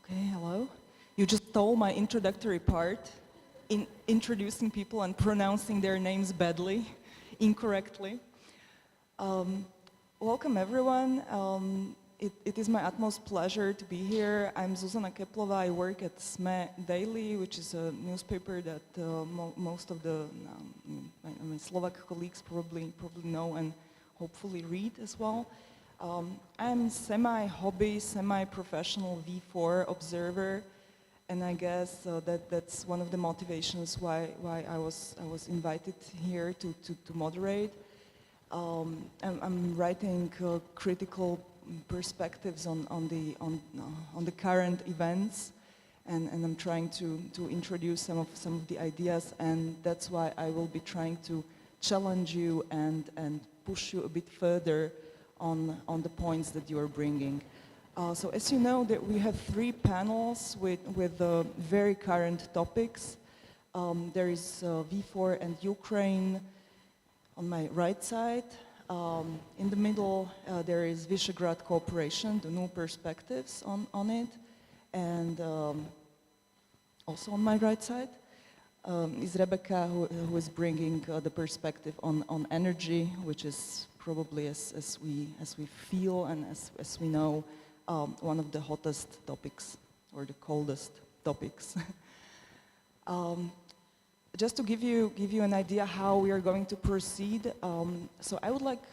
Okay, hello. You just stole my introductory part in introducing people and pronouncing their names badly, incorrectly. Welcome everyone. It is my utmost pleasure to be here. I'm Zuzana Keplova. I work at SME Daily, which is a newspaper that most of the Slovak colleagues probably know and hopefully read as well. I'm semi-hobby, semi-professional V4 observer, and I guess that's one of the motivations why I was invited here to moderate. I'm writing critical perspectives on the current events, and I'm trying to introduce some of the ideas, and that's why I will be trying to challenge you and push you a bit further on the points that you are bringing. So as you know, that we have 3 panels with very current topics. There is V4 and Ukraine on my right side. In the middle, there is Visegrad cooperation, the new perspectives on it. And also on my right side is Rebecca, who is bringing the perspective on energy, which is probably, as we feel and as we know, one of the hottest topics or the coldest topics. Just to give you an idea how we are going to proceed, so I would like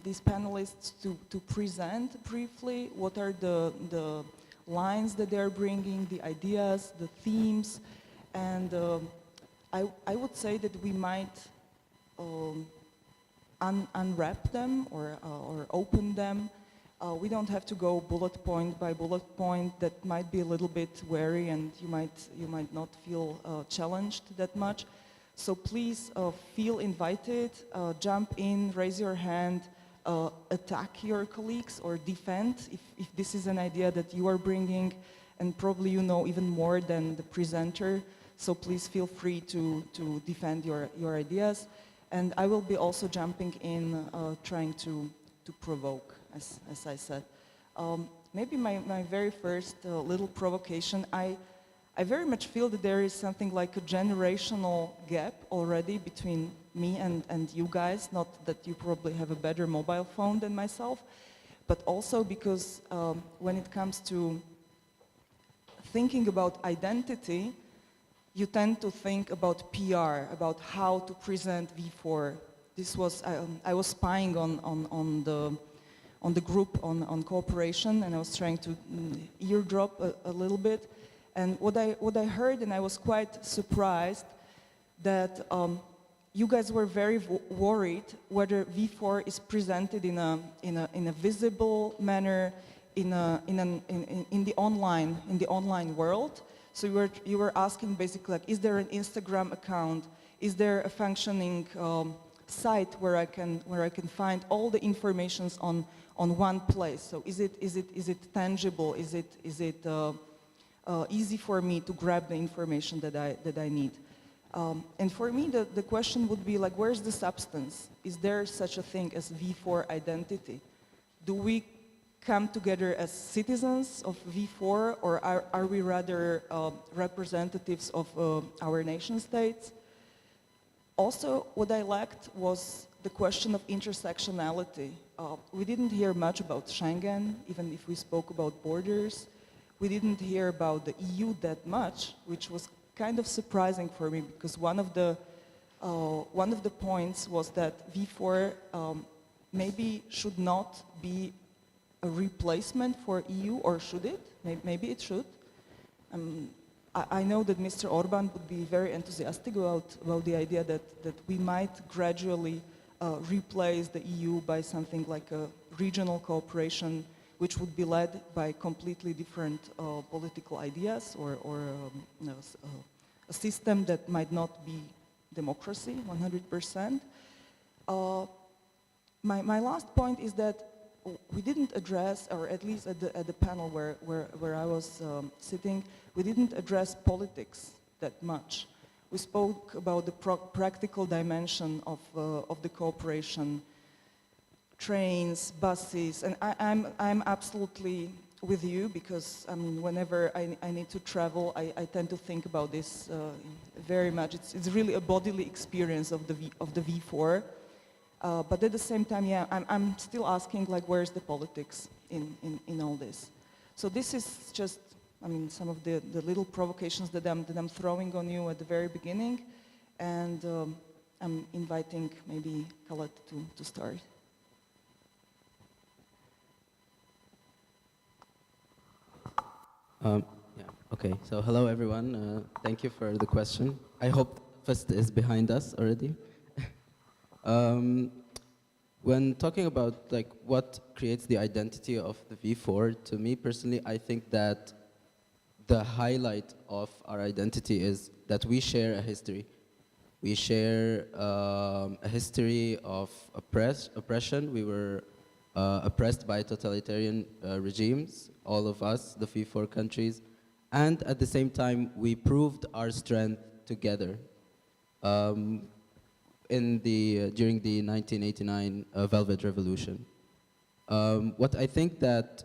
these panelists to present briefly what are the lines that they are bringing, the ideas, the themes, and I would say that we might unwrap them or open them. We don't have to go bullet point by bullet point. That might be a little bit wary, and you might not feel challenged that much. So please feel invited, jump in, raise your hand, attack your colleagues or defend if this is an idea that you are bringing, and probably you know even more than the presenter. So please feel free to defend your ideas. And I will be also jumping in, trying to provoke, as I said. Maybe my very first little provocation, I very much feel that there is something like a generational gap already between me and you guys, not that you probably have a better mobile phone than myself, but also because when it comes to thinking about identity, you tend to think about PR, about how to present V4. This was, I was spying on the group on cooperation, and I was trying to eardrop a little bit. And what I heard, and I was quite surprised, that you guys were very worried whether V4 is presented in a visible manner in the online world. So you were asking basically, like, is there an Instagram account? Is there a functioning site where I can find all the informations on one place? So is it tangible? Is it easy for me to grab the information that I need? And for me, the question would be like, where's the substance? Is there such a thing as V4 identity? Do we come together as citizens of V4, or are we rather representatives of our nation states? Also, what I lacked was the question of intersectionality. We didn't hear much about Schengen, even if we spoke about borders. We didn't hear about the EU that much, which was kind of surprising for me, because one of the points was that V4 maybe should not be a replacement for EU, or should it? Maybe it should. I know that Mr. Orban would be very enthusiastic about the idea that we might gradually replace the EU by something like a regional cooperation, which would be led by completely different political ideas, or a system that might not be democracy 100%. My last point is that we didn't address, or at least at the panel where I was sitting, we didn't address politics that much. We spoke about the practical dimension of the cooperation, trains, buses, and I'm absolutely with you because I mean, whenever I need to travel, I tend to think about this very much. It's really a bodily experience of the V4. But at the same time, yeah, I'm still asking, like, where's the politics in all this? So this is just, I mean, some of the little provocations that I'm throwing on you at the very beginning, and I'm inviting maybe Khaled to start. Yeah, okay. So hello everyone. Thank you for the question. I hope Fest is behind us already. When talking about like what creates the identity of the V4, to me personally, I think that the highlight of our identity is that we share a history. We share a history of oppression. We were oppressed by totalitarian regimes, all of us, the V4 countries, and at the same time, we proved our strength together. During the 1989 Velvet Revolution. What I think that,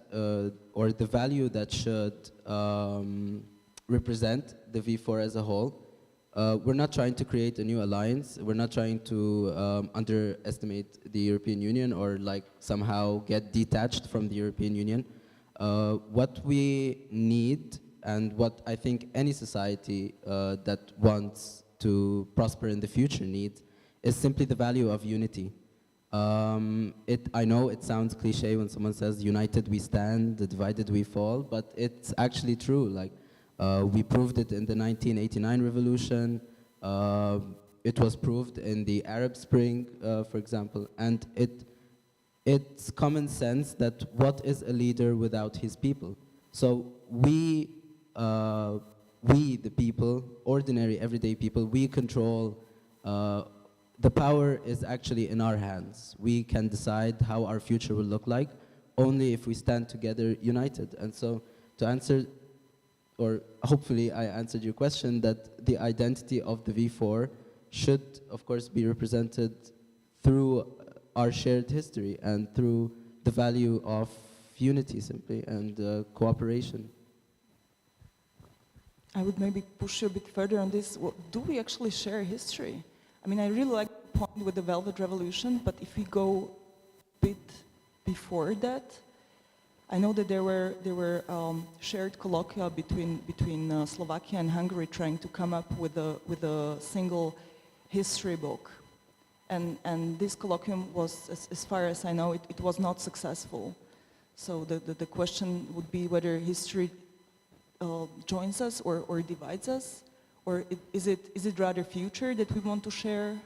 or the value that should represent the V4 as a whole, we're not trying to create a new alliance. We're not trying to underestimate the European Union or like somehow get detached from the European Union. What we need and what I think any society that wants to prosper in the future needs is simply the value of unity. I know it sounds cliche when someone says united we stand, divided we fall, but it's actually true. Like, we proved it in the 1989 revolution. It was proved in the Arab Spring, for example, and it's common sense that what is a leader without his people? So we the people, ordinary, everyday people, we control, the power is actually in our hands. We can decide how our future will look like only if we stand together united. And so to answer, or hopefully I answered your question, that the identity of the V4 should, of course, be represented through our shared history and through the value of unity simply and cooperation. I would maybe push you a bit further on this. Do we actually share history? I mean, I really like the point with the Velvet Revolution, but if we go a bit before that, I know that there were shared colloquia between Slovakia and Hungary trying to come up with a single history book, and this colloquium was, as far as I know, it was not successful. So the question would be whether history joins us or divides us, or is it rather future that we want to share?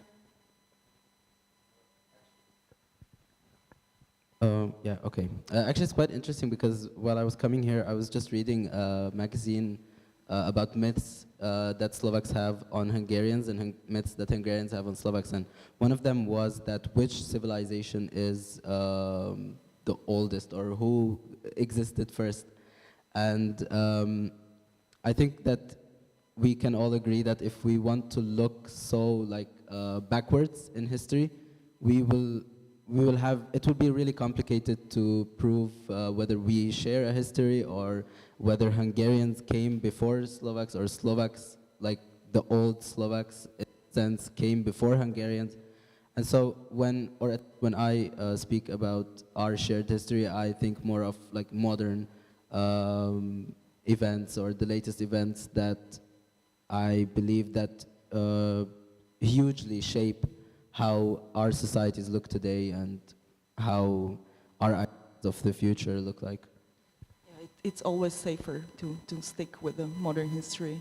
Yeah, okay. Actually, it's quite interesting because while I was coming here, I was just reading a magazine about myths that Slovaks have on Hungarians and myths that Hungarians have on Slovaks. And one of them was that which civilization is the oldest, or who existed first. And I think that we can all agree that if we want to look so like backwards in history, we will have, it will be really complicated to prove whether we share a history or whether Hungarians came before Slovaks or Slovaks, like the old Slovaks in a sense, came before Hungarians. And so when I speak about our shared history, I think more of like modern events or the latest events that I believe that hugely shape how our societies look today and how our ideas of the future look like. Yeah, it's always safer to stick with the modern history.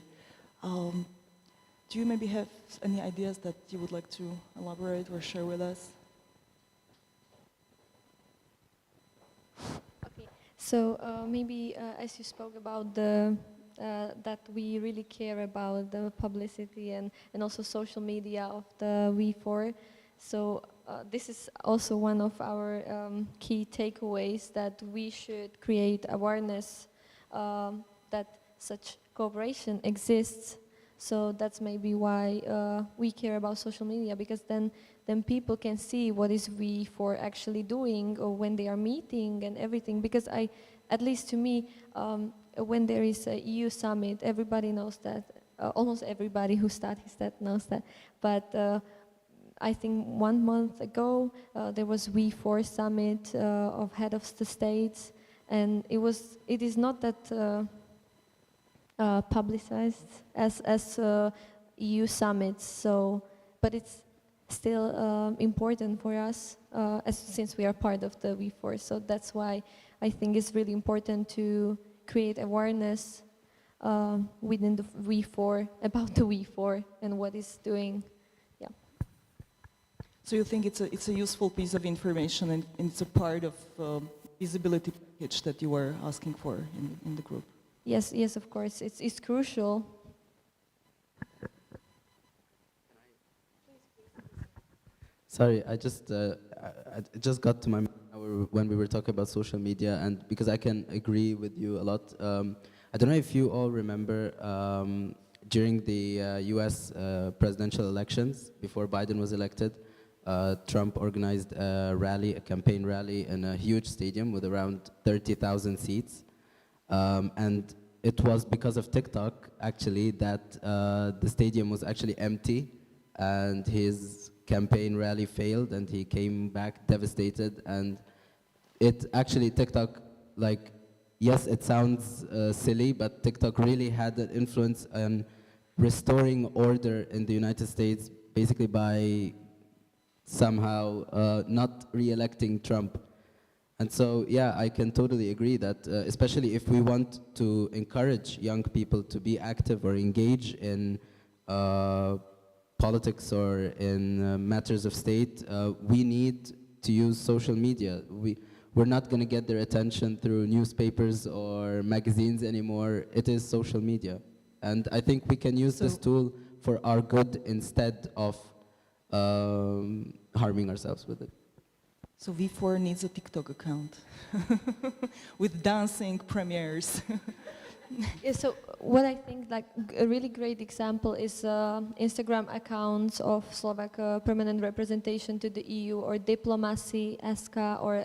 Do you maybe have any ideas that you would like to elaborate or share with us? Okay, so maybe as you spoke about that we really care about the publicity and also social media of the V4. So this is also one of our key takeaways, that we should create awareness that such cooperation exists. So that's maybe why we care about social media, because then people can see what is V4 actually doing, or when they are meeting and everything. Because at least to me, when there is a EU summit, everybody knows that, almost everybody who studies that knows that, but I think 1 month ago, there was V4 summit of head of the states, and it is not that publicized as EU summits, so, but it's still important for us since we are part of the V4, so that's why I think it's really important to create awareness within the V4, about the V4 and what it's doing. So you think it's a useful piece of information, and it's a part of visibility package that you were asking for in the group? Yes, yes, of course. It's crucial. Sorry, I just got to my mind when we were talking about social media, and because I can agree with you a lot. I don't know if you all remember during the US presidential elections, before Biden was elected, Trump organized a campaign rally in a huge stadium with around 30,000 seats. And it was because of TikTok, actually, that the stadium was actually empty, and his campaign rally failed, and he came back devastated. And it actually, TikTok, like, yes, it sounds silly, but TikTok really had an influence on restoring order in the United States, basically by somehow not re-electing Trump. And so, yeah, I can totally agree that, especially if we want to encourage young people to be active or engage in politics or in matters of state, we need to use social media. We're not going to get their attention through newspapers or magazines anymore. It is social media. And I think we can use this tool for our good instead of harming ourselves with it. So V4 needs a TikTok account with dancing premieres. Yeah, so what I think like a really great example is Instagram accounts of Slovak permanent representation to the EU, or diplomacy, ESCA, or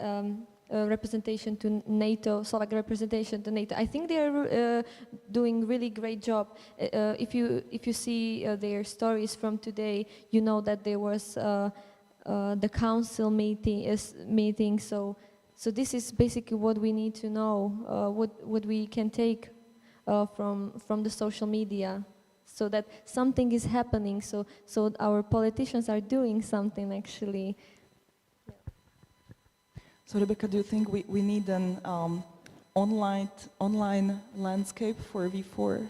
representation to NATO, Slovak representation to NATO. I think they are doing really great job. If you see their stories from today, you know that there was the council meeting. So this is basically what we need to know, what we can take from the social media, so that something is happening. So our politicians are doing something actually. So Rebecca, do you think we need an online landscape for V4?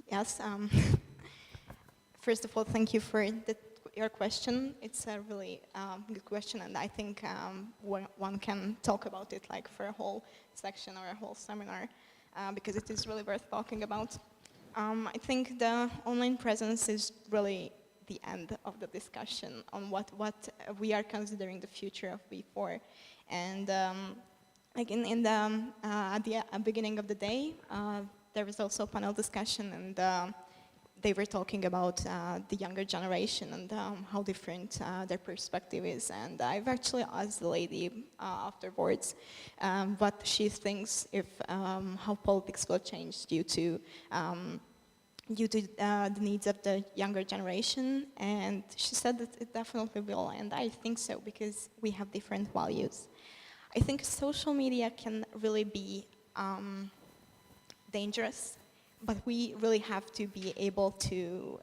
Yes. First of all, thank you for your question. It's a really good question, and I think one can talk about it like for a whole section or a whole seminar, because it is really worth talking about. I think the online presence is really the end of the discussion on what we are considering the future of V4. And like at the beginning of the day, there was also a panel discussion, and they were talking about the younger generation and how different their perspective is. And I've actually asked the lady afterwards what she thinks if how politics will change due to the needs of the younger generation. And she said that it definitely will, and I think so, because we have different values. I think social media can really be dangerous, but we really have to be able to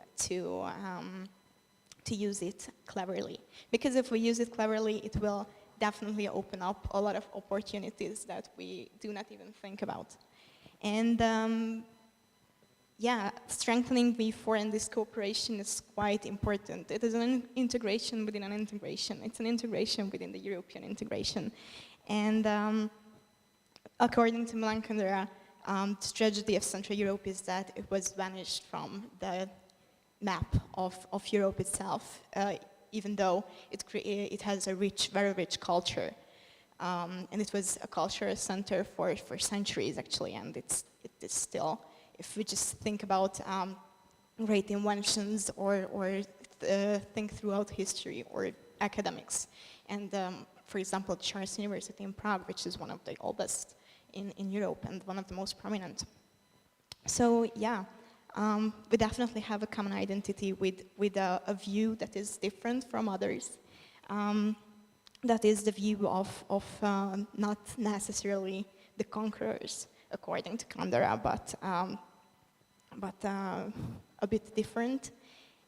use it cleverly. Because if we use it cleverly, it will definitely open up a lot of opportunities that we do not even think about. And yeah, strengthening V4 and this cooperation is quite important. It is an integration within an integration. It's an integration within the European integration. And according to Milan Kundera, the tragedy of Central Europe is that it was vanished from the map of Europe itself, even though it has a very rich culture. And it was a cultural center for centuries, actually, and it is still. If we just think about great inventions or think throughout history or academics, and for example, Charles University in Prague, which is one of the oldest in Europe and one of the most prominent. So yeah, we definitely have a common identity with a view that is different from others. That is the view of not necessarily the conquerors, according to Kandera, but a bit different.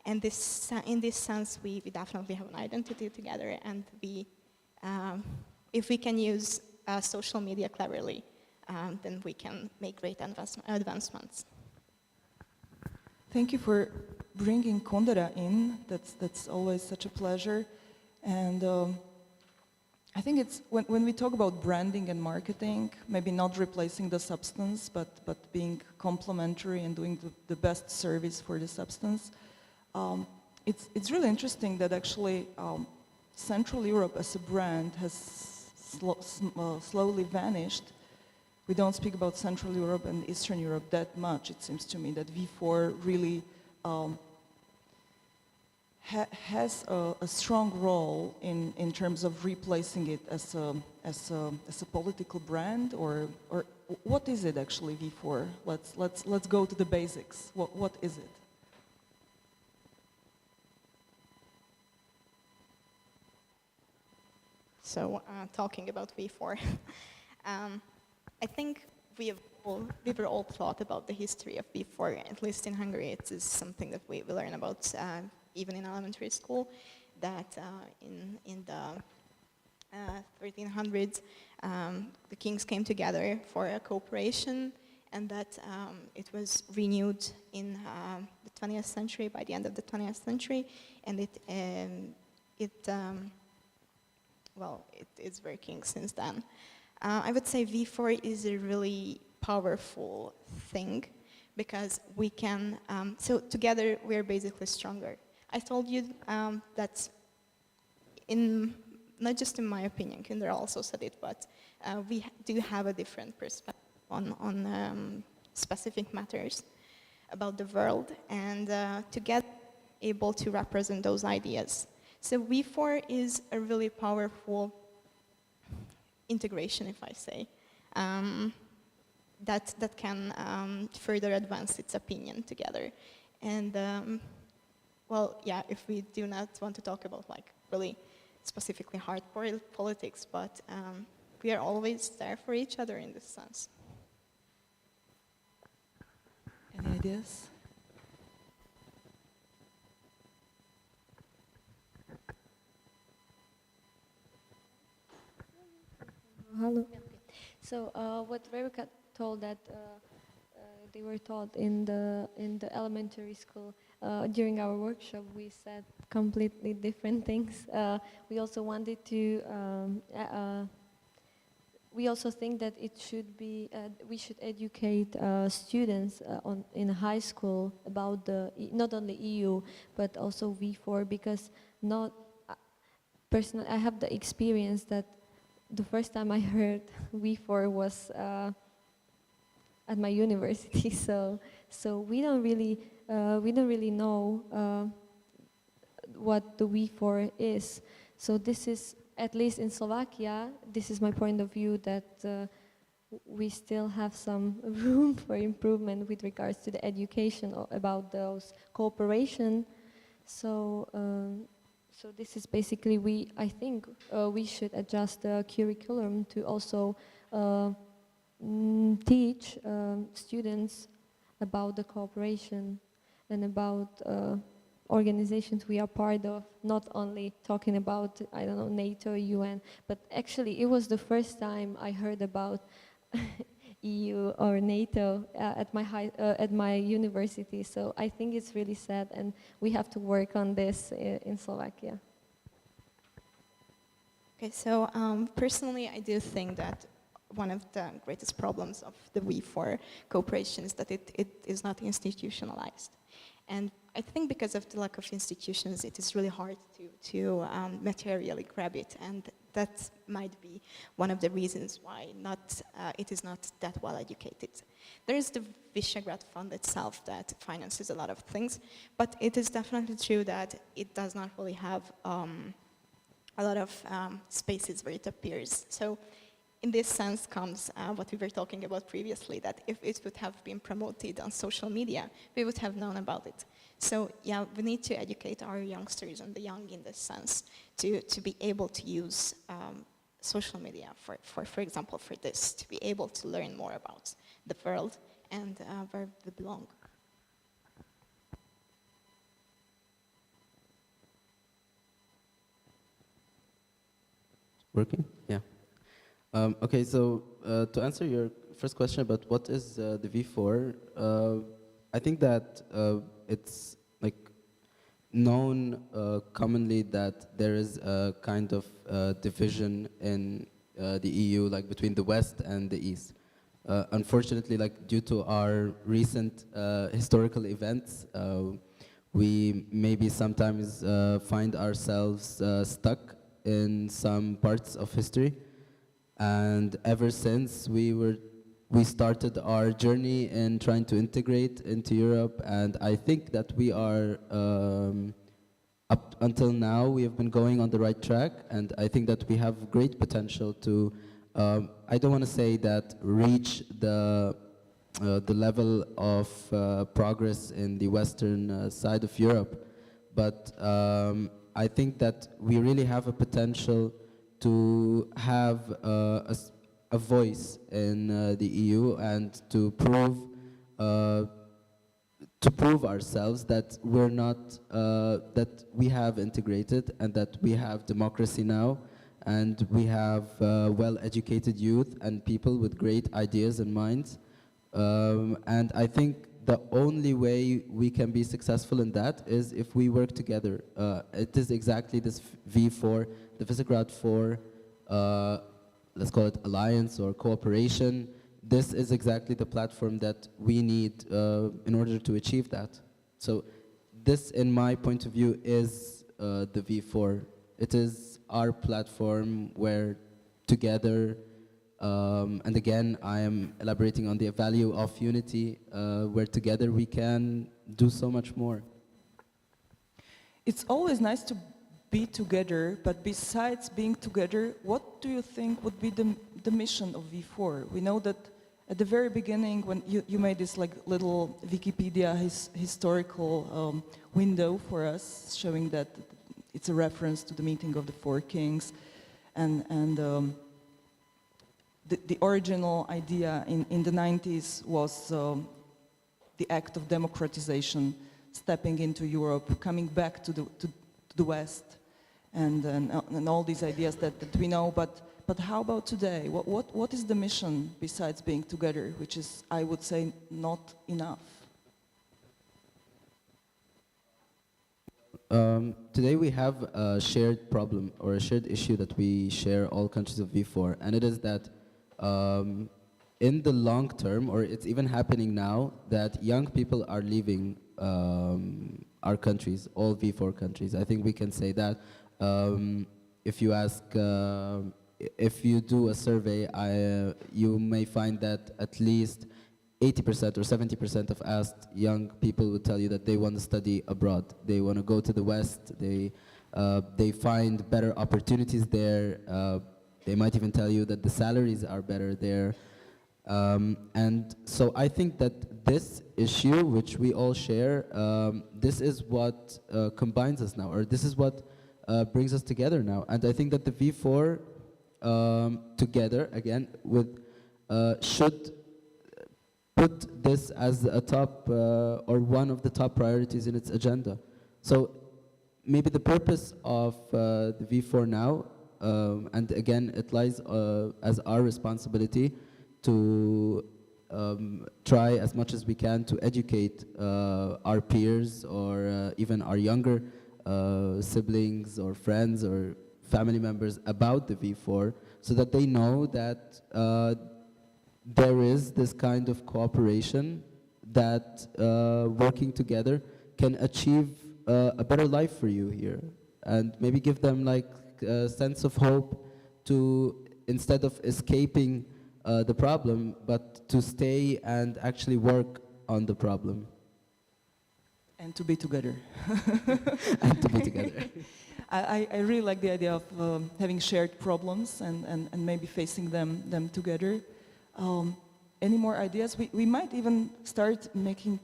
And this, in this sense, we definitely have an identity together, and if we can use social media cleverly, then we can make great advancements. Thank you for bringing Kundera in. That's always such a pleasure. And I think it's, when we talk about branding and marketing, maybe not replacing the substance, but being complementary and doing the best service for the substance, it's really interesting that actually Central Europe as a brand has slowly vanished. We don't speak about Central Europe and Eastern Europe that much. It seems to me that V4 really has a strong role in terms of replacing it as a political brand, or what is it actually, V4? Let's go to the basics. What is it? So talking about V4, I think we were all taught about the history of V4, at least in Hungary. It is something that we learn about even in elementary school, that in the 1300s, the kings came together for a cooperation, and that it was renewed in the 20th century, by the end of the 20th century, and well, it is working since then. I would say V4 is a really powerful thing, because we can, so together we're basically stronger. I told you that not just in my opinion, Kinder also said it, but we do have a different perspective on specific matters about the world, and to get able to represent those ideas. So V4 is a really powerful integration, if I say, that can further advance its opinion together. And well, yeah, if we do not want to talk about like really specifically hard politics, but we are always there for each other in this sense. Any ideas? Hello. So what Rebecca told, that they were taught in the elementary school, during our workshop we said completely different things. We also wanted to we also think that it should be we should educate students in high school about not only EU but also V4, because personally I have the experience that the first time I heard V4 was at my university, so we don't really know what the V4 is. So this is, at least in Slovakia, this is my point of view, that we still have some room for improvement with regards to the education about those cooperation. So this is basically, I think we should adjust the curriculum to also teach students about the cooperation and about organizations we are part of, not only talking about, I don't know, NATO, UN, but actually it was the first time I heard about EU or NATO at my university. So I think it's really sad, and we have to work on this in Slovakia. Okay, so personally, I do think that one of the greatest problems of the V4 cooperation is that it is not institutionalized. And I think because of the lack of institutions, it is really hard to materially grab it, and that might be one of the reasons why it is not that well educated. There is the Visegrad Fund itself that finances a lot of things, but it is definitely true that it does not really have a lot of spaces where it appears. So in this sense comes what we were talking about previously, that if it would have been promoted on social media, we would have known about it. So yeah, we need to educate our youngsters and the young in this sense to be able to use social media for example, for this, to be able to learn more about the world and where they belong. Working? Yeah. Okay, so to answer your first question about what is the V4, I think that it's like known commonly that there is a kind of division in the EU, like between the West and the East. Unfortunately, like due to our recent historical events, we maybe sometimes find ourselves stuck in some parts of history, and ever since we started our journey in trying to integrate into Europe, and I think that we are up until now we have been going on the right track, and I think that we have great potential to I don't want to say that reach the level of progress in the western side of Europe, but I think that we really have a potential to have a voice in the EU and to prove ourselves that we're not that we have integrated and that we have democracy now, and we have well-educated youth and people with great ideas and minds, and I think the only way we can be successful in that is if we work together. It is exactly this V4, the Visegrad 4, let's call it alliance or cooperation. This is exactly the platform that we need in order to achieve that. So this, in my point of view, is the V4. It is our platform where together, and again, I am elaborating on the value of unity, where together we can do so much more. It's always nice to be together, but besides being together, what do you think would be the mission of V4? We know that at the very beginning, when you made this like little Wikipedia historical window for us, showing that it's a reference to the meeting of the four kings, and the original idea in the 90s was the act of democratization, stepping into Europe, coming back to the West, and all these ideas that we know. But how about today? What is the mission besides being together, which is, I would say, not enough? Today we have a shared problem or a shared issue that we share all countries of V4, and it is that in the long term, or it's even happening now, that young people are leaving our countries, all V4 countries. I think we can say that. If you ask, if you do a survey, you may find that at least 80% or 70% of asked young people would tell you that they want to study abroad. They want to go to the West. They find better opportunities there. They might even tell you that the salaries are better there. And so I think that this issue, which we all share, this is what combines us now, or this is what brings us together now. And I think that the V4 together, again, should put this as a top, or one of the top priorities in its agenda. So maybe the purpose of the V4 now, and again, it lies as our responsibility to try as much as we can to educate our peers or even our younger siblings or friends or family members about the V4, so that they know that there is this kind of cooperation that working together can achieve a better life for you here, and maybe give them like a sense of hope to, instead of escaping the problem, but to stay and actually work on the problem. And to be together. and to be together. I really like the idea of having shared problems and maybe facing them together. Any more ideas? We might even start making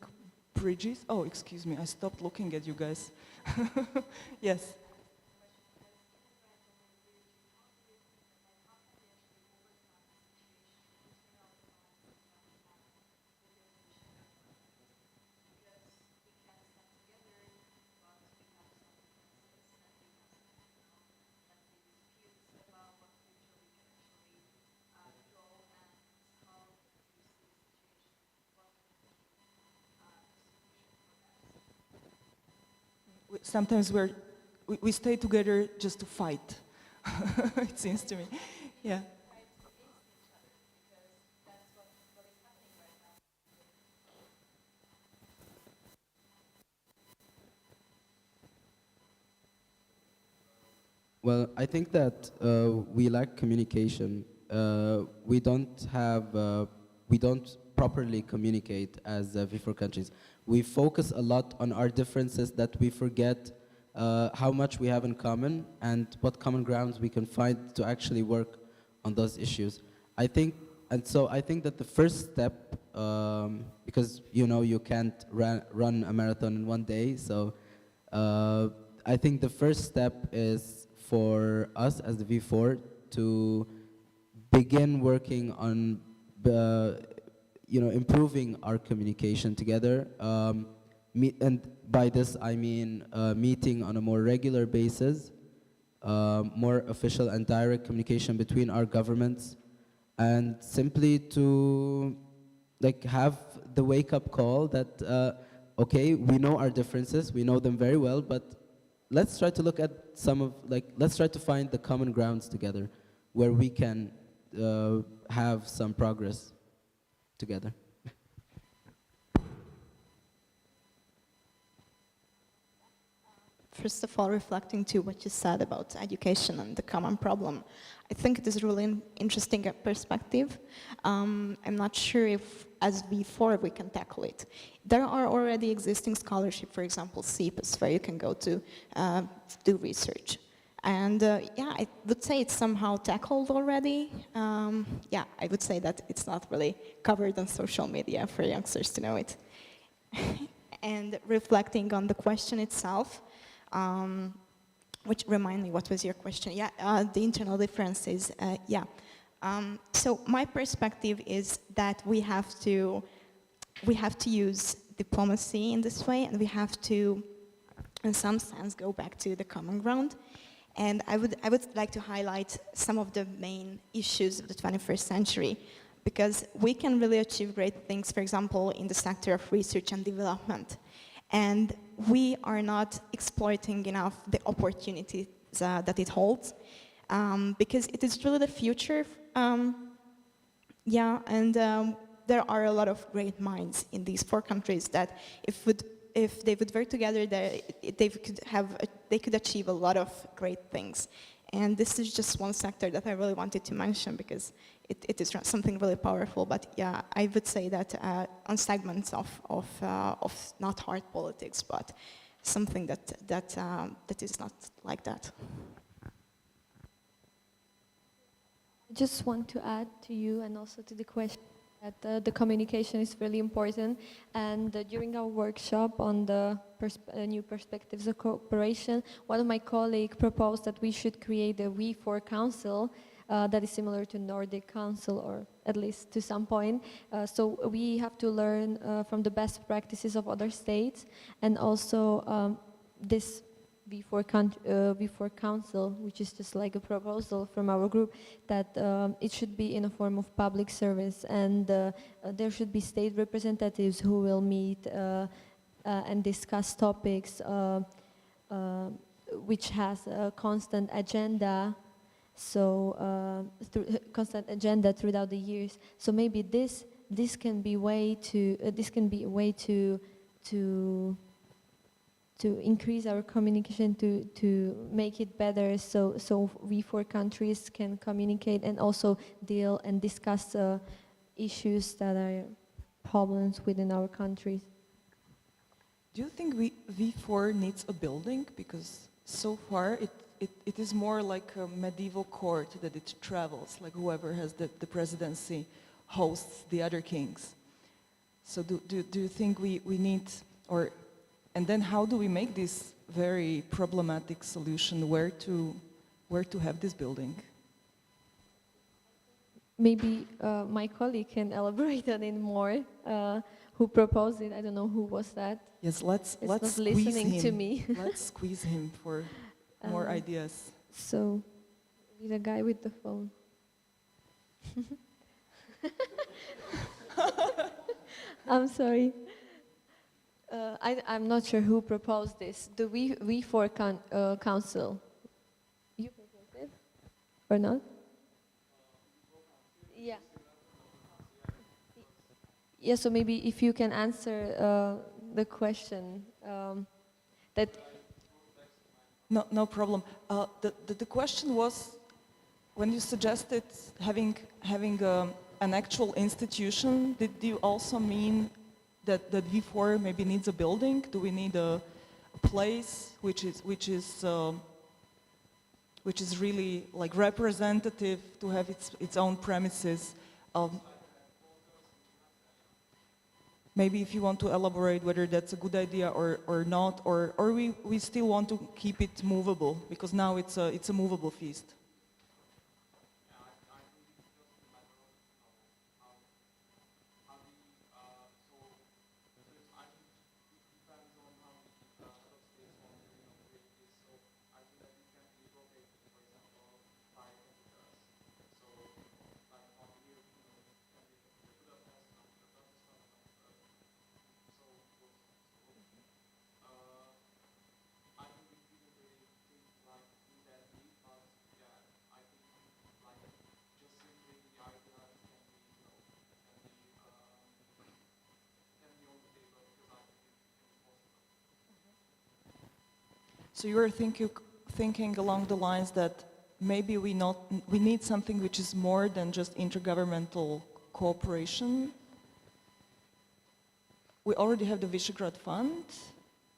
bridges. Oh, excuse me, I stopped looking at you guys. Yes. Sometimes we stay together just to fight. It seems to me. Yeah. Well, I think that we lack communication. We don't properly communicate as V4 countries. We focus a lot on our differences that we forget how much we have in common and what common grounds we can find to actually work on those issues. I think that the first step, because you can't run a marathon in one day, so I think the first step is for us as the V4 to begin working on improving our communication together. And by this I mean meeting on a more regular basis, more official and direct communication between our governments, and simply to have the wake-up call that okay, we know our differences, we know them very well, but let's try to look at let's try to find the common grounds together where we can have some progress together. First of all, reflecting to what you said about education and the common problem, I think it is really an interesting perspective. I'm not sure if, as V4, we can tackle it. There are already existing scholarships, for example, CEPAS, where you can go to do research. And yeah, I would say it's somehow tackled already. Yeah, I would say that it's not really covered on social media for youngsters to know it. And reflecting on the question itself, which remind me, what was your question? Yeah, the internal differences, yeah. So my perspective is that we have to use diplomacy in this way, and we have to, in some sense, go back to the common ground. And I would like to highlight some of the main issues of the 21st century, because we can really achieve great things, for example, in the sector of research and development. And we are not exploiting enough the opportunities that it holds, because it is really the future. Yeah, and there are a lot of great minds in these 4 countries that if they would work together, they could achieve a lot of great things. And this is just one sector that I really wanted to mention, because it is something really powerful. But yeah, I would say that on segments of not hard politics, but something that is not like that. I just want to add to you and also to the question that the communication is really important. And during our workshop on the new perspectives of cooperation, one of my colleagues proposed that we should create a V4 council that is similar to Nordic Council, or at least to some point. So we have to learn from the best practices of other states, and also this V4 Council, which is just like a proposal from our group, that it should be in a form of public service, and there should be state representatives who will meet and discuss topics which has a constant agenda, so constant agenda throughout the years. So maybe this can be a way to increase our communication, to make it better, so we 4 countries can communicate and also deal and discuss issues that are problems within our countries. Do you think V4 needs a building? Because so far it is more like a medieval court that it travels, like whoever has the presidency hosts the other kings. So do you think we need, and then how do we make this very problematic solution where to have this building? Maybe my colleague can elaborate on it more. Who proposed it? I don't know who was that. Yes, let's It's not squeeze listening him. to me. Let's squeeze him for more ideas. So, the guy with the phone. I'm sorry. I'm not sure who proposed this. The V4 Council. You proposed it? Or not? Yeah. Yeah, so maybe if you can answer the question that... No problem. The question was, when you suggested having an actual institution, did you also mean that V4 maybe needs a building? Do we need a place which is really like representative to have its own premises? Maybe if you want to elaborate whether that's a good idea or not, or we still want to keep it movable, because now it's a movable feast. So you're thinking along the lines that maybe we need something which is more than just intergovernmental cooperation. We already have the Visegrad Fund,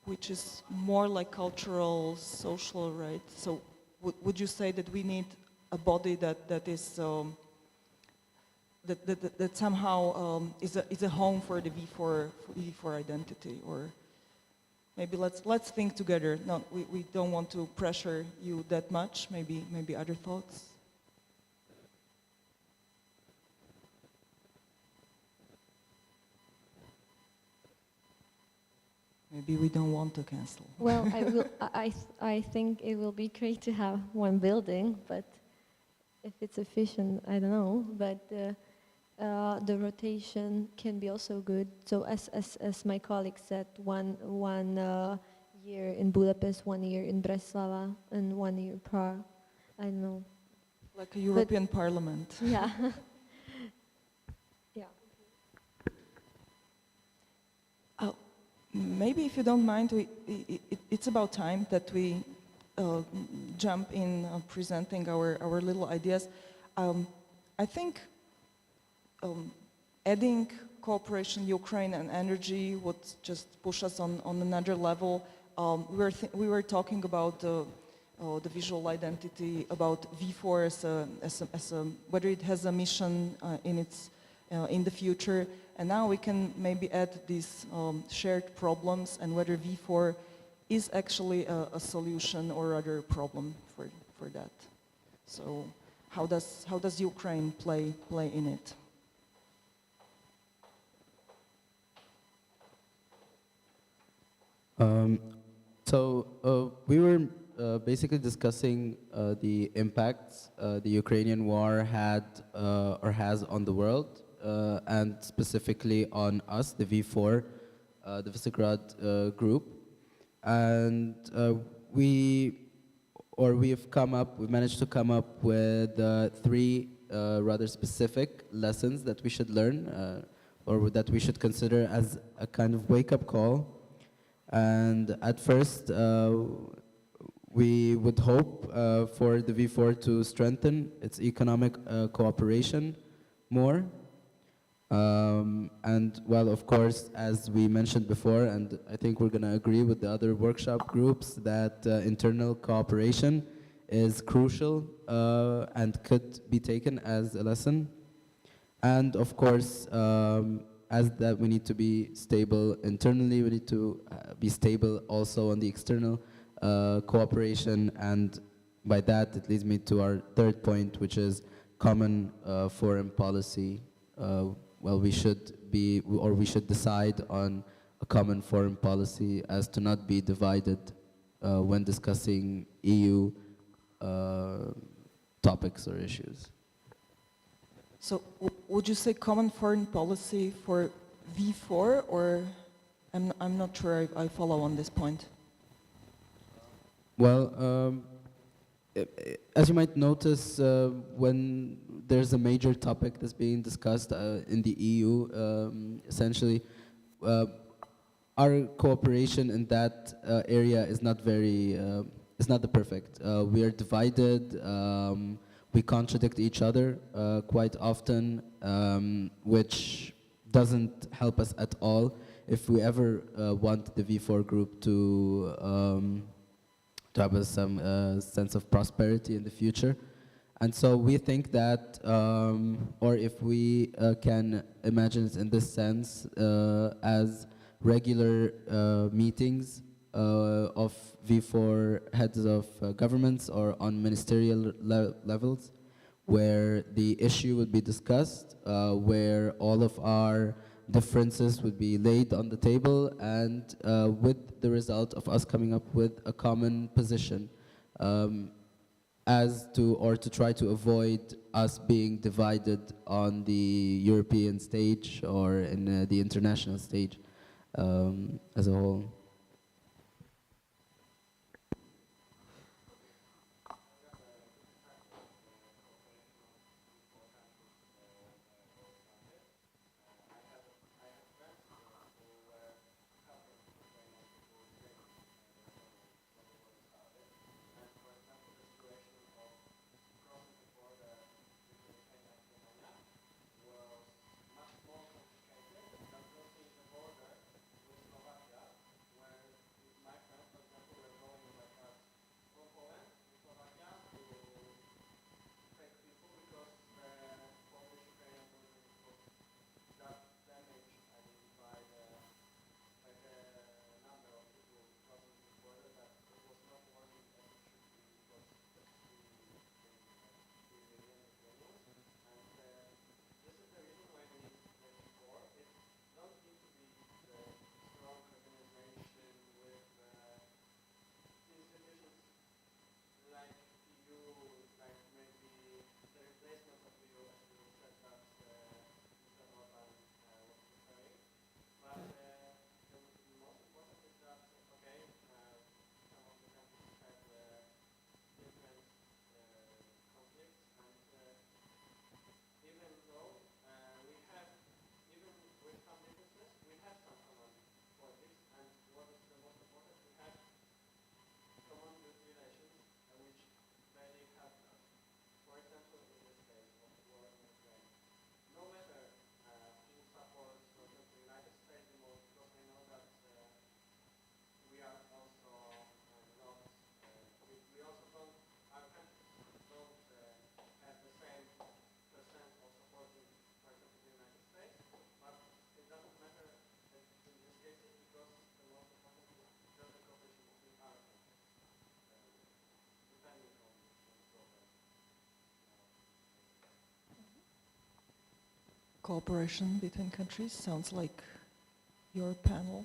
which is more like cultural, social, right? So would you say that we need a body that is that somehow is a home for the V4 identity? Or maybe let's think together. No, we don't want to pressure you that much. Maybe other thoughts. Maybe we don't want to cancel. Well, I think it will be great to have one building, but if it's efficient, I don't know. But the rotation can be also good. So as my colleague said, one year in Budapest, 1 year in Bratislava, and 1 year in Prague. I don't know. Like a European Parliament. Yeah. Yeah. Maybe if you don't mind, it's about time that we jump in presenting our little ideas. I think adding cooperation, Ukraine and energy would just push us on another level. We were talking about the visual identity, about V4 as a whether it has a mission in the future, and now we can maybe add these shared problems and whether V4 is actually a solution or other problem for that. So how does Ukraine play in it? We were basically discussing the impacts the Ukrainian war had or has on the world, and specifically on us, the V4, the Visegrad group. And we managed to come up with 3 rather specific lessons that we should learn or that we should consider as a kind of wake-up call. And at first, we would hope for the V4 to strengthen its economic cooperation more. And well, of course, as we mentioned before, and I think we're going to agree with the other workshop groups, that internal cooperation is crucial and could be taken as a lesson. And of course, as that we need to be stable internally, we need to be stable also on the external cooperation, and by that it leads me to our third point, which is common foreign policy. Well, we should be, or we should decide on a common foreign policy as to not be divided when discussing EU topics or issues. So would you say common foreign policy for V4, or I'm not sure I follow on this point? Well, as you might notice, when there's a major topic that's being discussed in the EU, essentially, our cooperation in that area is not very, is not the perfect. We are divided, we contradict each other quite often, which doesn't help us at all if we ever want the V4 group to have some sense of prosperity in the future. And so we think that, or if we can imagine it in this sense, as regular meetings of V4 heads of governments or on ministerial levels, where the issue would be discussed, where all of our differences would be laid on the table, and with the result of us coming up with a common position, as to, or to try to avoid us being divided on the European stage or in the international stage as a whole. Cooperation between countries sounds like your panel.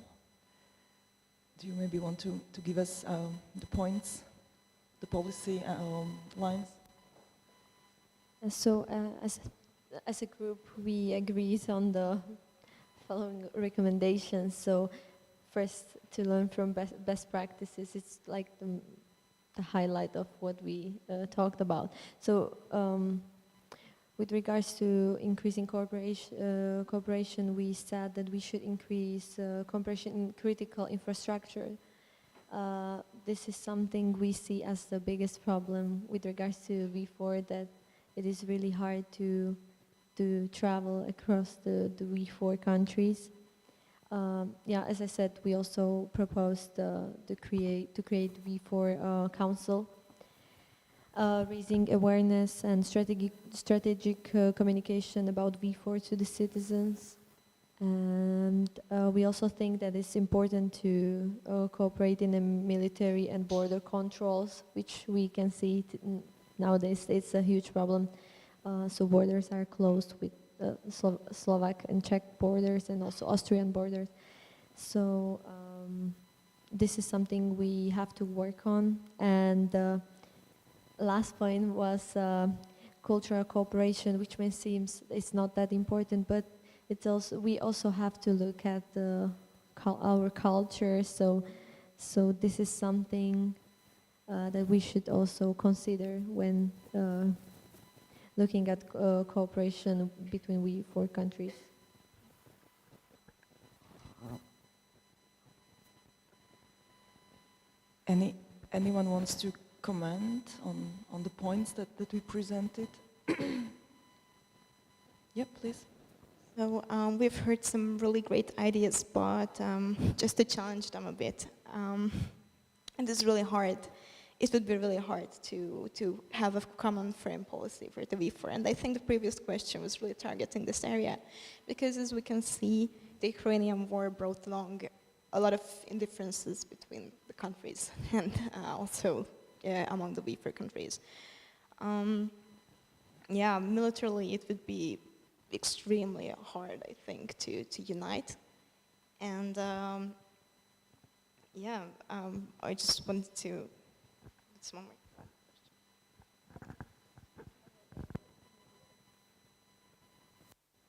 Do you maybe want to give us the points, the policy lines? So as a group, we agreed on the following recommendations. So first, to learn from best practices, it's like the highlight of what we talked about. So with regards to increasing cooperation, we said that we should increase cooperation in critical infrastructure. This is something we see as the biggest problem with regards to V4, that it is really hard to to travel across the V4 countries. Yeah, as I said, we also proposed to create V4 Council, raising awareness and strategic communication about V4 to the citizens. And we also think that it's important to cooperate in the military and border controls, which we can see nowadays it's a huge problem. So borders are closed with Slovak and Czech borders and also Austrian borders. So this is something we have to work on. And last point was cultural cooperation, which may seem it's not that important, but it's also we also have to look at our culture. So this is something that we should also consider when looking at cooperation between we four countries. Anyone wants to comment on the points that we presented? Yeah, please. So we've heard some really great ideas, but just to challenge them a bit, and it's really hard. It would be really hard to have a common foreign policy for the V4. And I think the previous question was really targeting this area, because as we can see, the Ukrainian war brought along a lot of indifferences between the countries and also among the V4 countries. Yeah, militarily it would be extremely hard, I think, to unite. And yeah, I just wanted to. It's one more.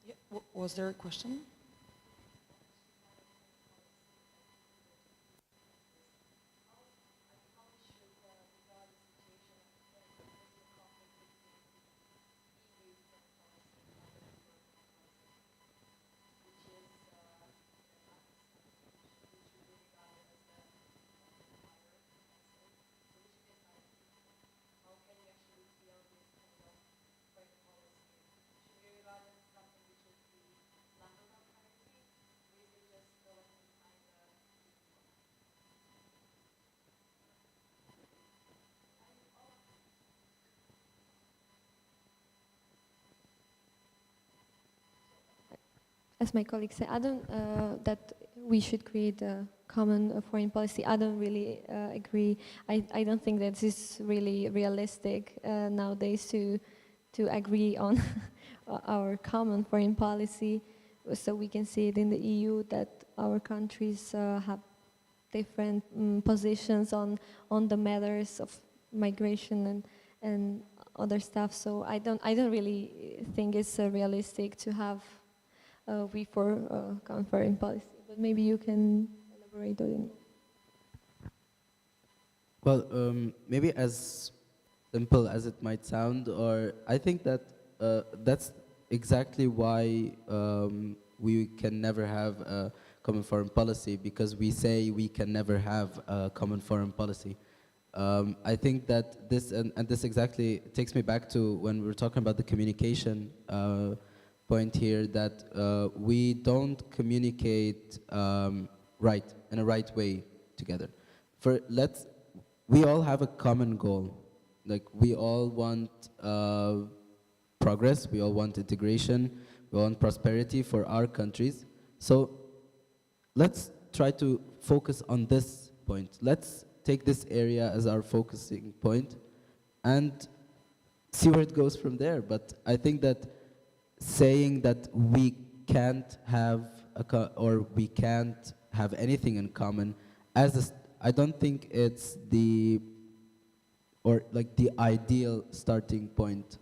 Yeah, was there a question? As my colleague said, I don't that we should create a common foreign policy. I don't really agree. I don't think that this is really realistic nowadays to agree on our common foreign policy. So we can see it in the EU that our countries have different positions on the matters of migration and other stuff. So I don't really think it's realistic to have V4 common foreign policy. But maybe you can elaborate on it. Well, maybe as simple as it might sound, or I think that that's exactly why we can never have a common foreign policy, because we say we can never have a common foreign policy. I think that this, and this exactly takes me back to when we were talking about the communication point here, that we don't communicate right, in a right way together. We all have a common goal. Like, we all want progress, we all want integration, we want prosperity for our countries. So let's try to focus on this point. Let's take this area as our focusing point and see where it goes from there. But I think that saying that we can't have we can't have anything in common I don't think it's the ideal starting point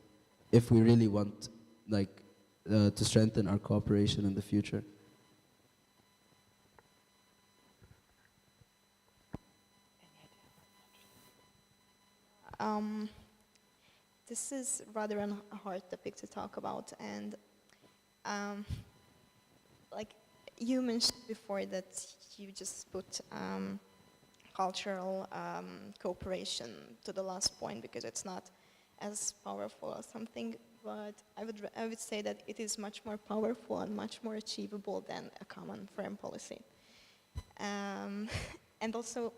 if we really want to strengthen our cooperation in the future. This is rather a hard topic to talk about, and like you mentioned before that you just put cultural cooperation to the last point because it's not as powerful or something, but I would say that it is much more powerful and much more achievable than a common foreign policy. And also,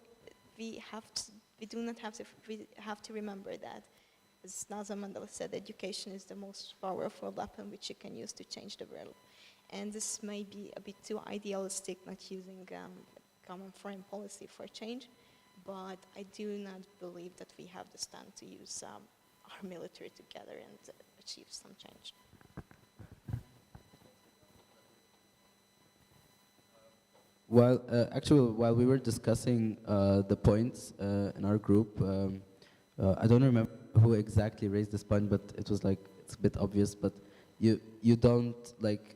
we have to remember that, as Nelson Mandela said, education is the most powerful weapon which you can use to change the world. And this may be a bit too idealistic, not using common foreign policy for change, but I do not believe that we have the stand to use our military together and achieve some change. Well, actually, while we were discussing the points in our group, I don't remember who exactly raised this point, but it was like, it's a bit obvious, but you don't like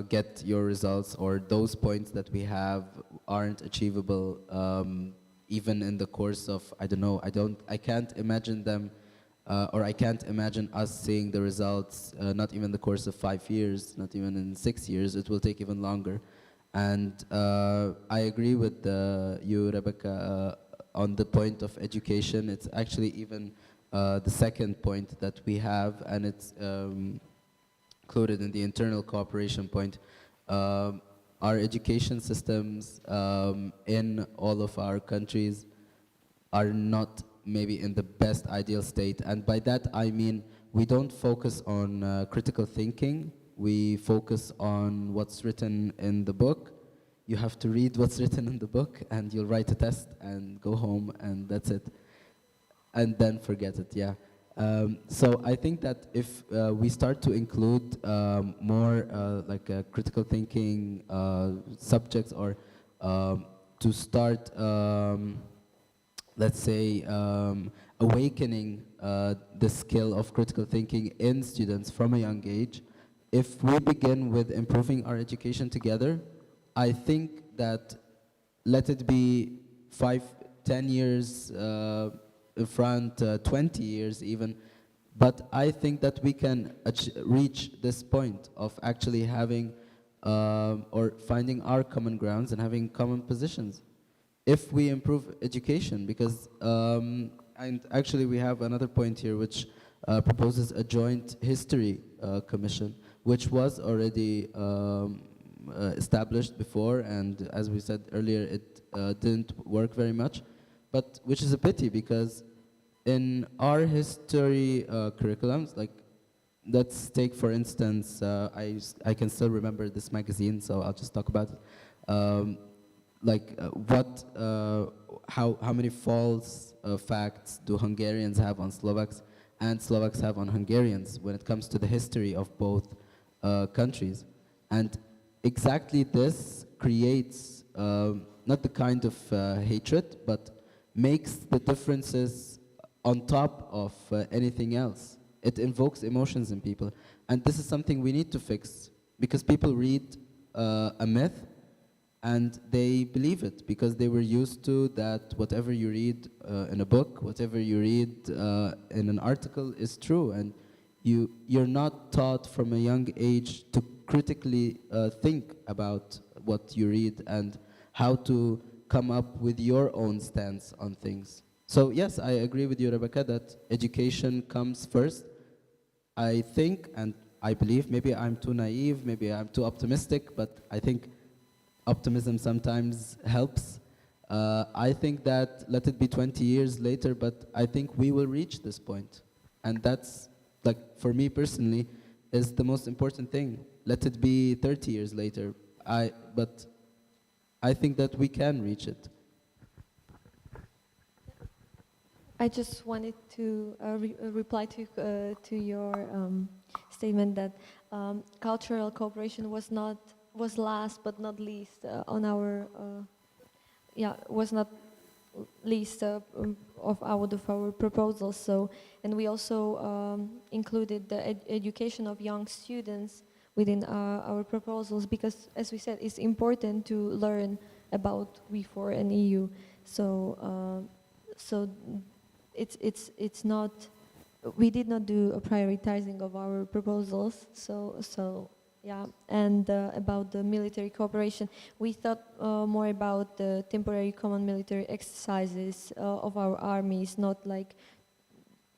get your results, or those points that we have aren't achievable even in the course of, I don't know, I can't imagine them, or I can't imagine us seeing the results, not even the course of 5 years, not even in 6 years, it will take even longer. And I agree with you, Rebecca, on the point of education. It's actually even the second point that we have, and it's included in the internal cooperation point. Our education systems in all of our countries are not maybe in the best ideal state. And by that I mean we don't focus on critical thinking. We focus on what's written in the book. You have to read what's written in the book, and you'll write a test and go home, and that's it. And then forget it, yeah. So I think that if we start to include more like critical thinking subjects, or to start, let's say, awakening the skill of critical thinking in students from a young age, if we begin with improving our education together, I think that, let it be 5, 10 years in front, 20 years even, but I think that we can reach this point of actually having or finding our common grounds and having common positions if we improve education. Because and actually we have another point here which proposes a joint history commission, which was already established before, and as we said earlier, it didn't work very much, but which is a pity, because in our history curriculums, like, let's take for instance, I can still remember this magazine, so I'll just talk about it. How many false facts do Hungarians have on Slovaks and Slovaks have on Hungarians when it comes to the history of both countries? And exactly this creates not the kind of hatred, but makes the differences on top of anything else. It invokes emotions in people. And this is something we need to fix, because people read a myth and they believe it, because they were used to that whatever you read in a book, whatever you read in an article is true. And you're not taught from a young age to critically think about what you read and how to come up with your own stance on things. So yes, I agree with you, Rebecca, that education comes first. I think, and I believe, maybe I'm too naive, maybe I'm too optimistic, but I think optimism sometimes helps. I think that, let it be 20 years later, but I think we will reach this point. And that's, like, for me personally, is the most important thing. Let it be 30 years later, but I think that we can reach it. I just wanted to reply to your statement that cultural cooperation was last but not least on our was not least of our proposals. So, and we also included the education of young students within our proposals, because, as we said, it's important to learn about WE4 and EU. So it's not, we did not do a prioritizing of our proposals. So yeah, and about the military cooperation, we thought more about the temporary common military exercises of our armies, not like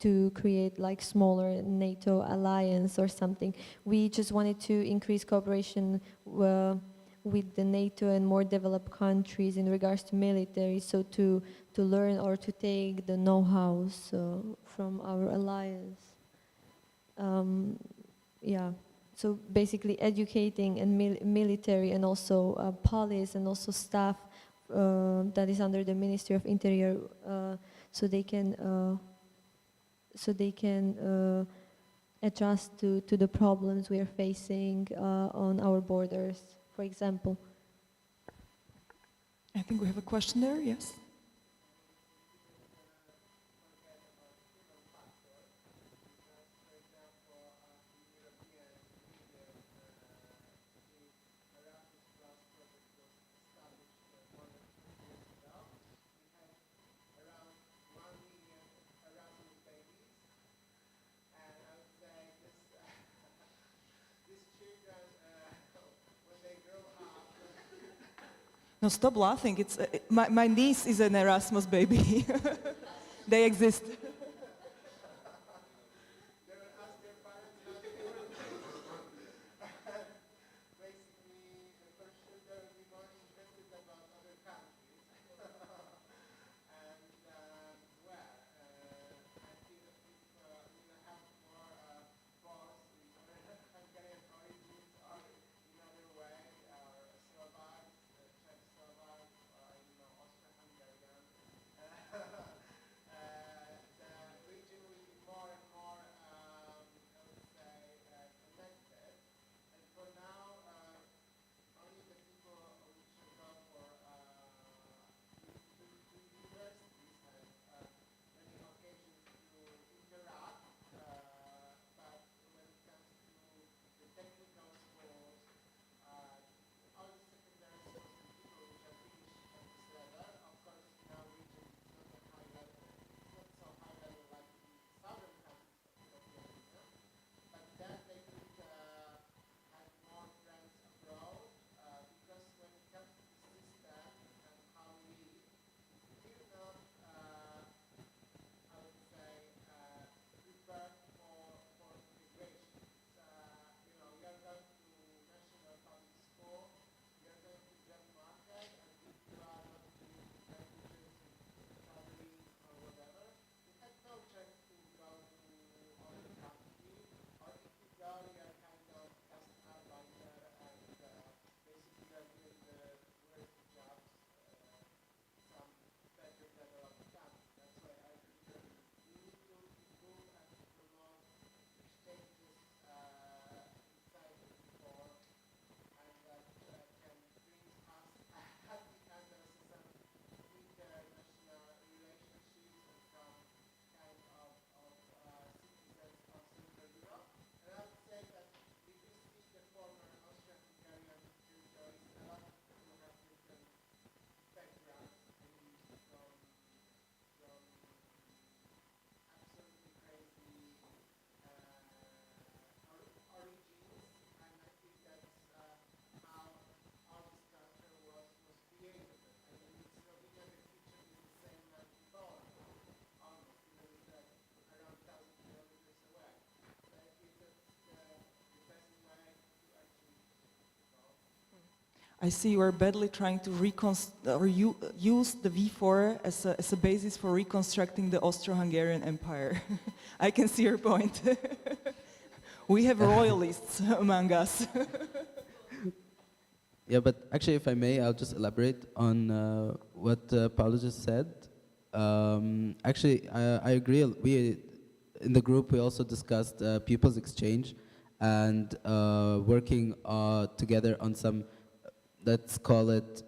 to create like smaller NATO alliance or something. We just wanted to increase cooperation with the NATO and more developed countries in regards to military, so to learn or to take the know-how from our alliance. Yeah, so basically educating and military and also police and also staff that is under the Ministry of Interior, so they can adjust to the problems we are facing on our borders, for example. I think we have a question there, yes? No, stop laughing. It's my niece is an Erasmus baby. They exist. I see you are badly trying to use the V4 as a basis for reconstructing the Austro-Hungarian Empire. I can see your point. We have royalists among us. Yeah, but actually, if I may, I'll just elaborate on what Paolo just said. Actually, I agree. We, in the group, we also discussed pupils exchange and working together on some, let's call it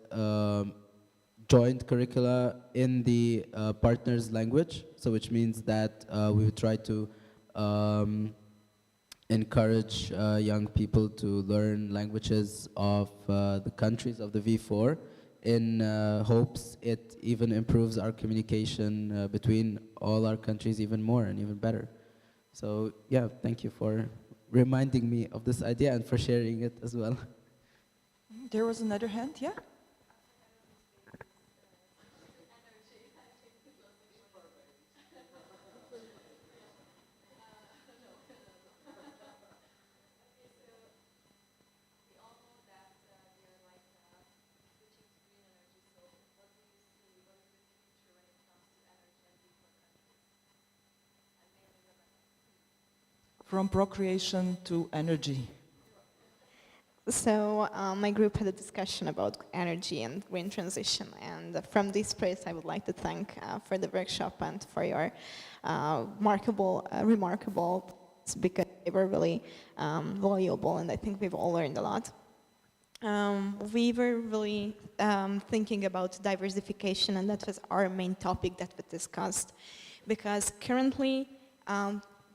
joint curricula in the partner's language. So which means that we would try to encourage young people to learn languages of the countries of the V4 in hopes it even improves our communication between all our countries even more and even better. So yeah, thank you for reminding me of this idea and for sharing it as well. There was another hand, yeah? from procreation to energy. So my group had a discussion about energy and green transition, and from this place I would like to thank for the workshop and for your remarkable because they were really valuable, and I think we've all learned a lot. We were really thinking about diversification, and that was our main topic that we discussed, because currently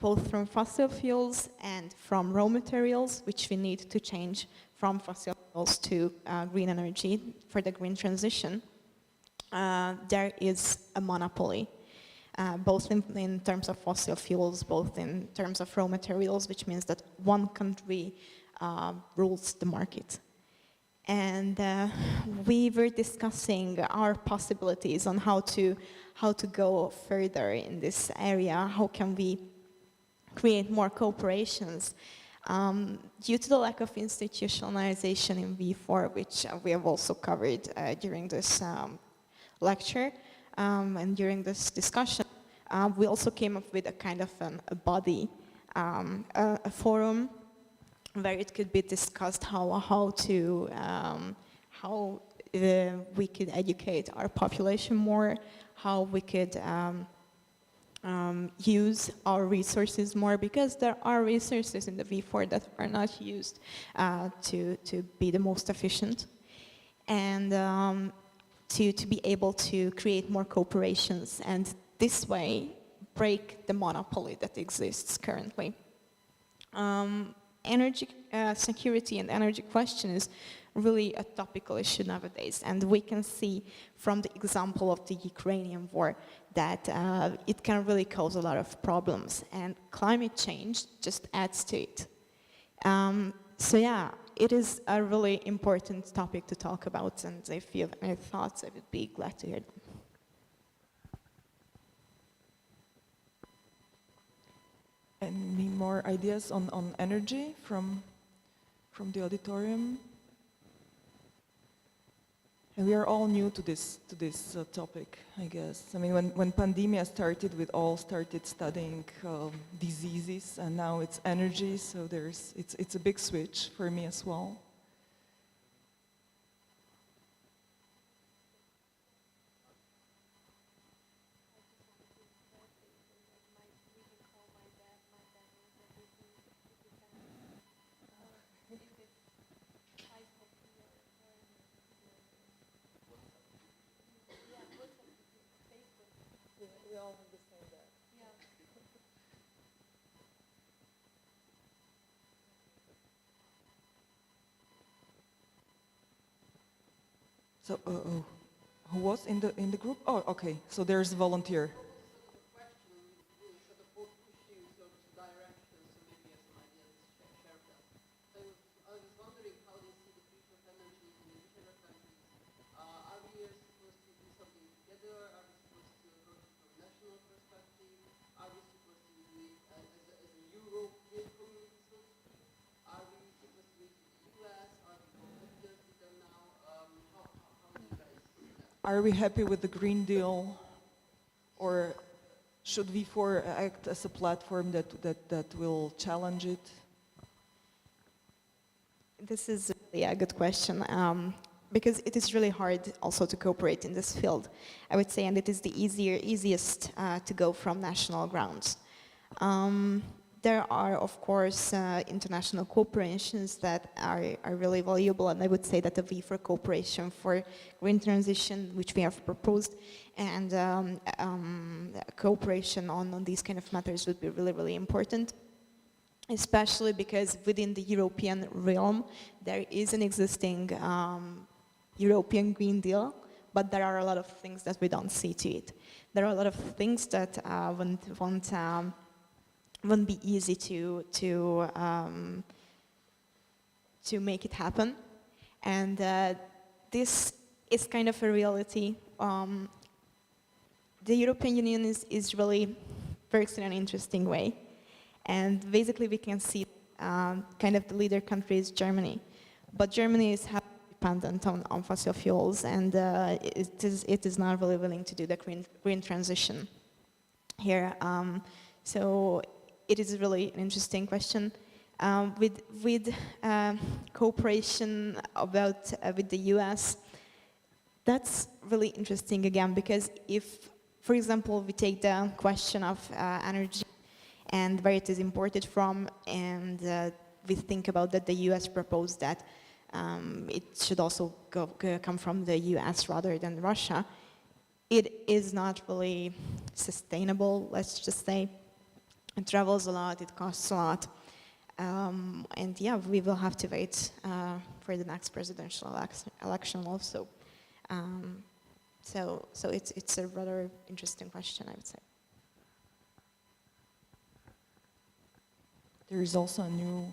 both from fossil fuels and from raw materials, which we need to change from fossil fuels to green energy for the green transition, there is a monopoly, both in terms of fossil fuels, both in terms of raw materials, which means that one country rules the market. And we were discussing our possibilities on how to go further in this area. How can we create more cooperations? Due to the lack of institutionalization in V4, which we have also covered during this lecture and during this discussion, we also came up with a kind of a body, a forum where it could be discussed how we could educate our population more, how we could use our resources more, because there are resources in the V4 that are not used to be the most efficient, and to be able to create more cooperations, and this way break the monopoly that exists currently. Energy security and energy question is really a topical issue nowadays, and we can see from the example of the Ukrainian war that it can really cause a lot of problems, and climate change just adds to it. So yeah, it is a really important topic to talk about, and if you have any thoughts, I would be glad to hear them. Any more ideas on energy from the auditorium? And we are all new to this topic, I guess. I mean, when pandemia started, we all started studying diseases, and now it's energy. So it's a big switch for me as well. So, who was in the group? Oh, okay. So there's a volunteer. Are we happy with the Green Deal, or should V4 act as a platform that will challenge it? This is really a good question, because it is really hard also to cooperate in this field, I would say, and it is the easiest to go from national grounds. There are, of course, international cooperations that are really valuable, and I would say that the V4 cooperation for green transition, which we have proposed, and cooperation on these kind of matters would be really, really important, especially because within the European realm, there is an existing European Green Deal, but there are a lot of things that we don't see to it. There are a lot of things that wouldn't be easy to make it happen, and this is kind of a reality. The European Union is really works in an interesting way, and basically we can see kind of the leader country is Germany, but Germany is heavily dependent on fossil fuels, and it is not really willing to do the green transition here. So it is really an interesting question. With cooperation about with the US, that's really interesting again, because if, for example, we take the question of energy and where it is imported from, and we think about that the US proposed that it should also come from the US rather than Russia, it is not really sustainable, let's just say. It travels a lot, it costs a lot. And yeah, we will have to wait for the next presidential election also. So it's a rather interesting question, I would say. There is also a new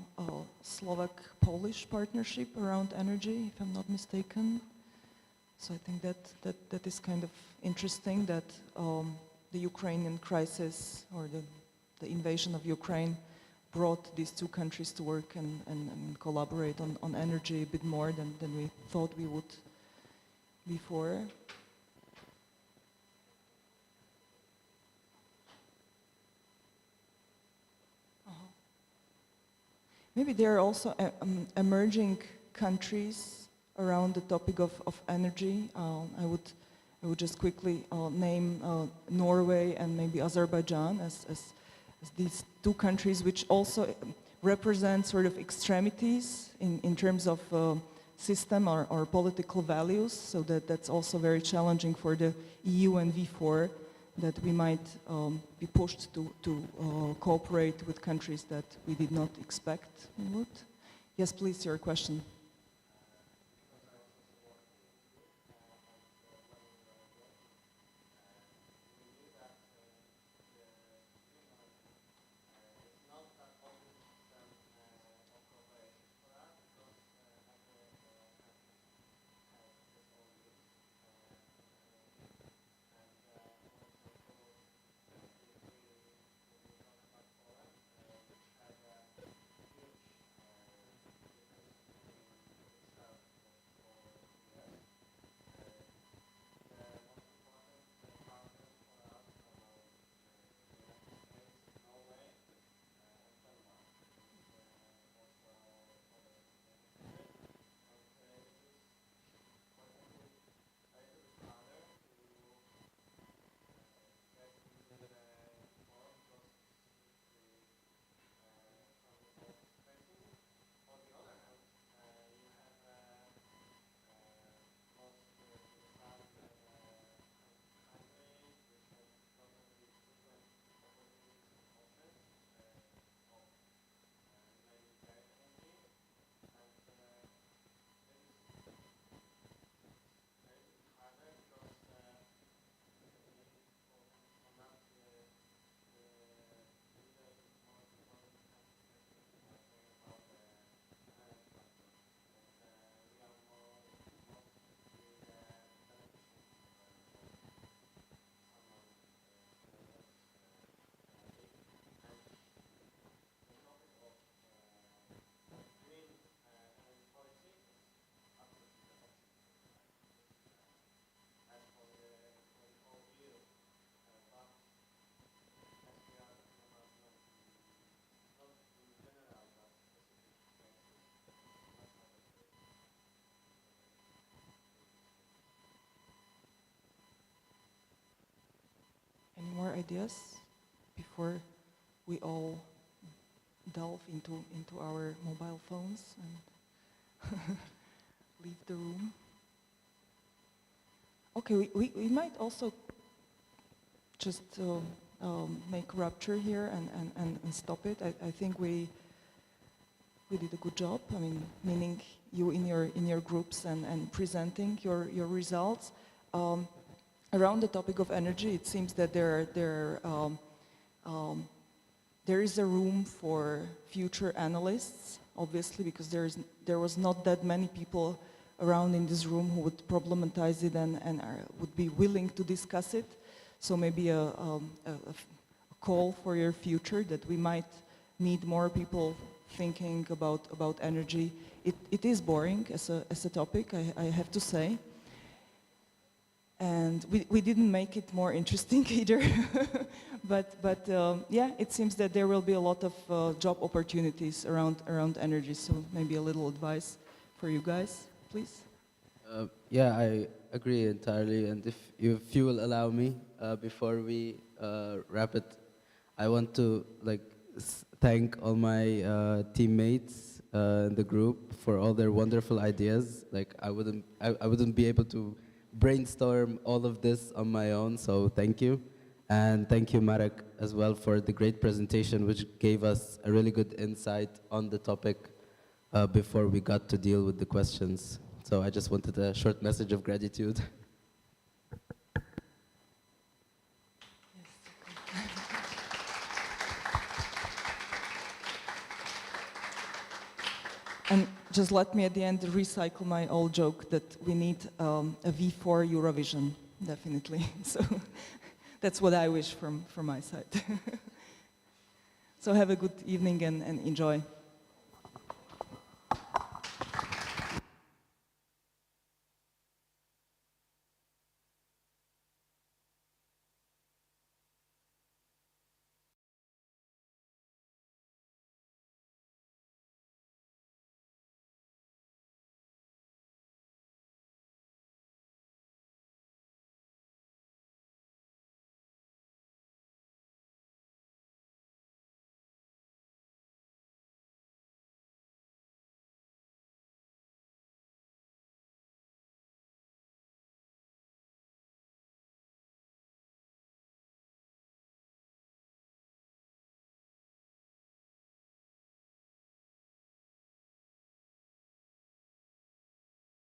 Slovak-Polish partnership around energy, if I'm not mistaken. So I think that is kind of interesting that the Ukrainian crisis or the invasion of Ukraine brought these two countries to work and collaborate on energy a bit more than we thought we would before. Maybe there are also emerging countries around the topic of energy. I would just quickly name Norway and maybe Azerbaijan as these two countries which also represent sort of extremities in terms of system or political values. So that's also very challenging for the EU and V4, that we might be pushed to cooperate with countries that we did not expect we would. Yes, please, your question. Any more ideas before we all delve into our mobile phones and leave the room? Okay, we might also just make a rupture here and stop it. I think we did a good job. I mean, meaning you in your groups and presenting your results. Around the topic of energy, it seems that there is a room for future analysts, obviously, because there was not that many people around in this room who would problematize it and would be willing to discuss it. So maybe a call for your future that we might need more people thinking about energy. It is boring as a topic, I have to say. And we didn't make it more interesting either. but yeah, it seems that there will be a lot of job opportunities around energy. So maybe a little advice for you guys, please. Yeah, I agree entirely. And if you will allow me, before we wrap it, I want to thank all my teammates in the group for all their wonderful ideas. Like I wouldn't be able to brainstorm all of this on my own. So thank you, and thank you, Marek, as well for the great presentation, which gave us a really good insight on the topic before we got to deal with the questions. So I just wanted a short message of gratitude. And just let me at the end recycle my old joke that we need a V4 Eurovision, definitely. So that's what I wish from my side. So have a good evening and enjoy.